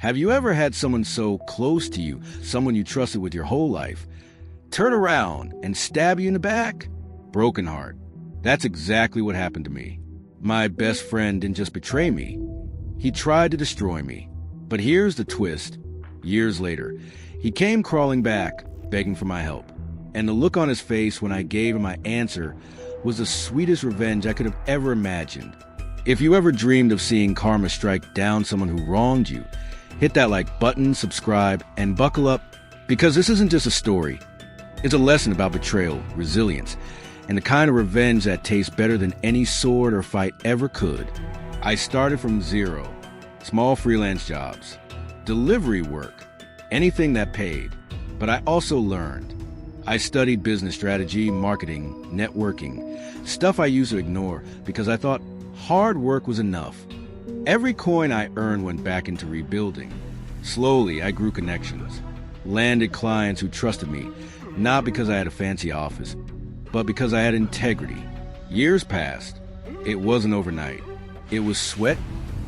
Have you ever had someone so close to you, someone you trusted with your whole life, turn around and stab you in the back? Broken heart. That's exactly what happened to me. My best friend didn't just betray me. He tried to destroy me. But here's the twist. Years later, he came crawling back, begging for my help. And the look on his face when I gave him my answer was the sweetest revenge I could have ever imagined. If you ever dreamed of seeing karma strike down someone who wronged you, hit that like button, subscribe, and buckle up, because this isn't just a story. It's a lesson about betrayal, resilience, and the kind of revenge that tastes better than any sword or fight ever could. I started from zero. Small freelance jobs, delivery work, anything that paid. But I also learned. I studied business strategy, marketing, networking, stuff I used to ignore because I thought hard work was enough. Every coin I earned went back into rebuilding. Slowly, I grew connections, landed clients who trusted me, not because I had a fancy office, but because I had integrity. Years passed. It wasn't overnight. It was sweat,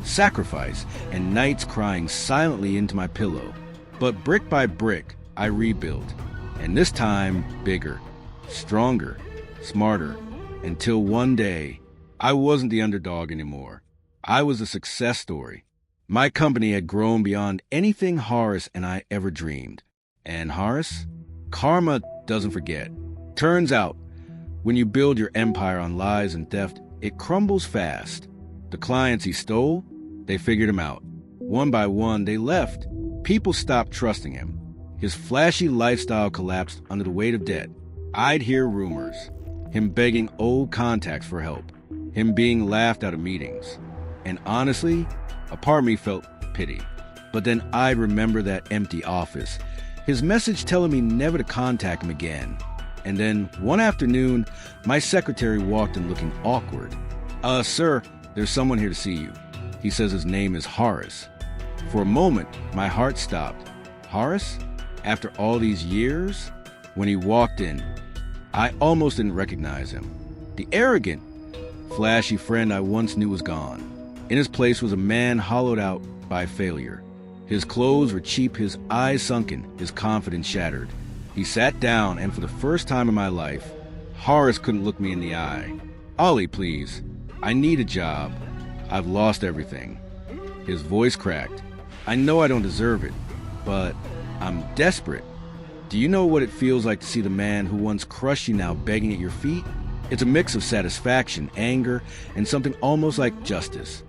sacrifice, and nights crying silently into my pillow. But brick by brick, I rebuilt. And this time, bigger, stronger, smarter, until one day, I wasn't the underdog anymore. I was a success story. My company had grown beyond anything Horace and I ever dreamed. And Horace? Karma doesn't forget. Turns out, when you build your empire on lies and theft, it crumbles fast. The clients he stole, they figured him out. One by one, they left. People stopped trusting him. His flashy lifestyle collapsed under the weight of debt. I'd hear rumors. Him begging old contacts for help. Him being laughed out of meetings. And honestly, a part of me felt pity. But then I'd remember that empty office. His message telling me never to contact him again. And then, one afternoon, my secretary walked in looking awkward. Sir, there's someone here to see you. He says his name is Horace. For a moment, my heart stopped. Horace? After all these years? When he walked in, I almost didn't recognize him. The arrogant, flashy friend I once knew was gone. In his place was a man hollowed out by failure. His clothes were cheap, his eyes sunken, his confidence shattered. He sat down, and for the first time in my life, Horace couldn't look me in the eye. Ollie, please. I need a job. I've lost everything. His voice cracked. I know I don't deserve it, but I'm desperate. Do you know what it feels like to see the man who once crushed you now begging at your feet? It's a mix of satisfaction, anger, and something almost like justice.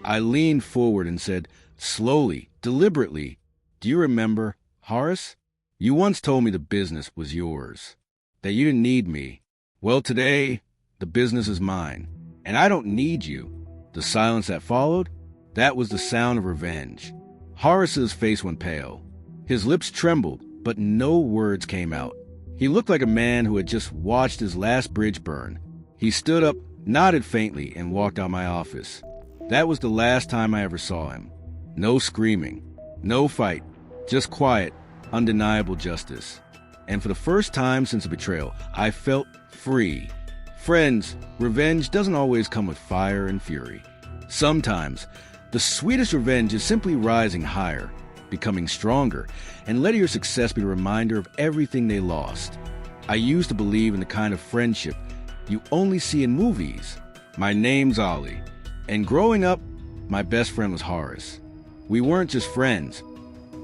I leaned forward and said, slowly, deliberately, do you remember, Horace? You once told me the business was yours, that you didn't need me. Well, today, the business is mine, and I don't need you. The silence that followed, that was the sound of revenge. Horace's face went pale. His lips trembled, but no words came out. He looked like a man who had just watched his last bridge burn. He stood up, nodded faintly, and walked out my office. That was the last time I ever saw him. No screaming, no fight, just quiet, undeniable justice. And for the first time since the betrayal, I felt free. Friends, revenge doesn't always come with fire and fury. Sometimes, the sweetest revenge is simply rising higher, becoming stronger, and letting your success be a reminder of everything they lost. I used to believe in the kind of friendship you only see in movies. My name's Ollie, and growing up, my best friend was Horace. We weren't just friends,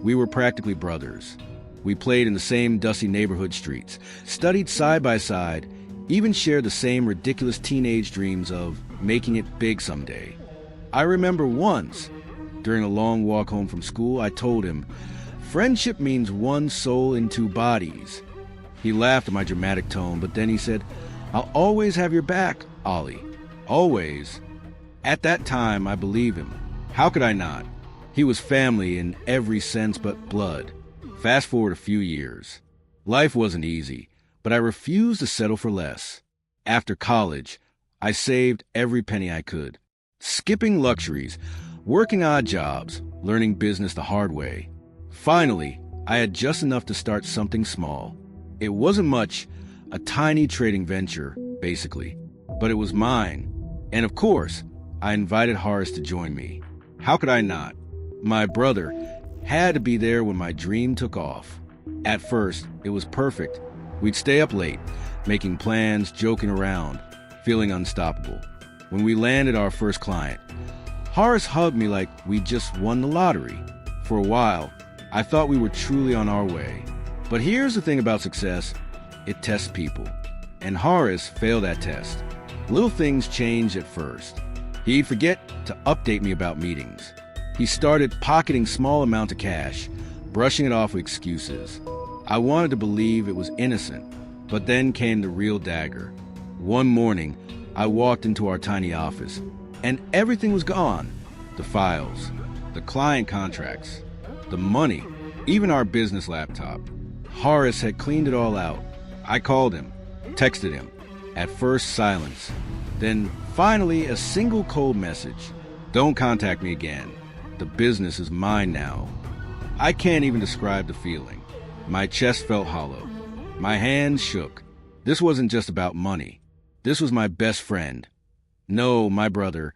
we were practically brothers. We played in the same dusty neighborhood streets, studied side by side, even shared the same ridiculous teenage dreams of making it big someday. I remember once, during a long walk home from school, I told him, friendship means one soul in two bodies. He laughed at my dramatic tone, but then he said, I'll always have your back, Ollie. Always. At that time, I believed him. How could I not? He was family in every sense but blood. Fast forward a few years. Life wasn't easy, but I refused to settle for less. After college, I saved every penny I could, skipping luxuries, working odd jobs, learning business the hard way. Finally, I had just enough to start something small. It wasn't much, a tiny trading venture, basically, but it was mine. And of course, I invited Horace to join me. How could I not? My brother, had to be there when my dream took off. At first, it was perfect. We'd stay up late, making plans, joking around, feeling unstoppable. When we landed our first client, Horace hugged me like we'd just won the lottery. For a while, I thought we were truly on our way. But here's the thing about success, it tests people. And Horace failed that test. Little things changed at first. He'd forget to update me about meetings. He started pocketing small amounts of cash, brushing it off with excuses. I wanted to believe it was innocent, but then came the real dagger. One morning, I walked into our tiny office, and everything was gone. The files, the client contracts, the money, even our business laptop. Horace had cleaned it all out. I called him, texted him. At first, silence. Then, finally, a single cold message. Don't contact me again. The business is mine now. I can't even describe the feeling. My chest felt hollow. My hands shook. This wasn't just about money. This was my best friend. No, my brother,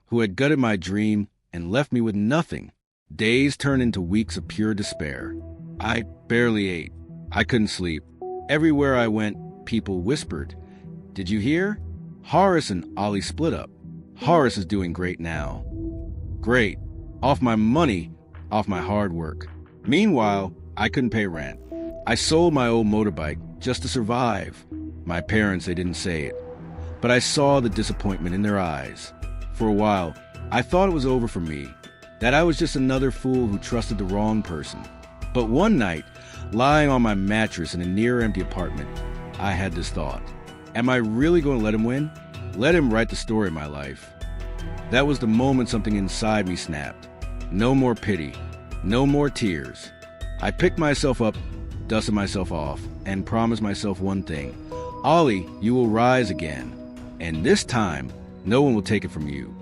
who had gutted my dream and left me with nothing. Days turned into weeks of pure despair. I barely ate. I couldn't sleep. Everywhere I went, people whispered, "Did you hear? Horace and Ollie split up. Horace is doing great now." Great. Off my money, off my hard work. Meanwhile, I couldn't pay rent. I sold my old motorbike just to survive. My parents, they didn't say it, but I saw the disappointment in their eyes. For a while, I thought it was over for me, that I was just another fool who trusted the wrong person. But one night, lying on my mattress in a near-empty apartment, I had this thought. Am I really going to let him win? Let him write the story of my life? That was the moment something inside me snapped. No more pity. No more tears. I picked myself up, dusted myself off, and promised myself one thing. Ollie, you will rise again. And this time, no one will take it from you.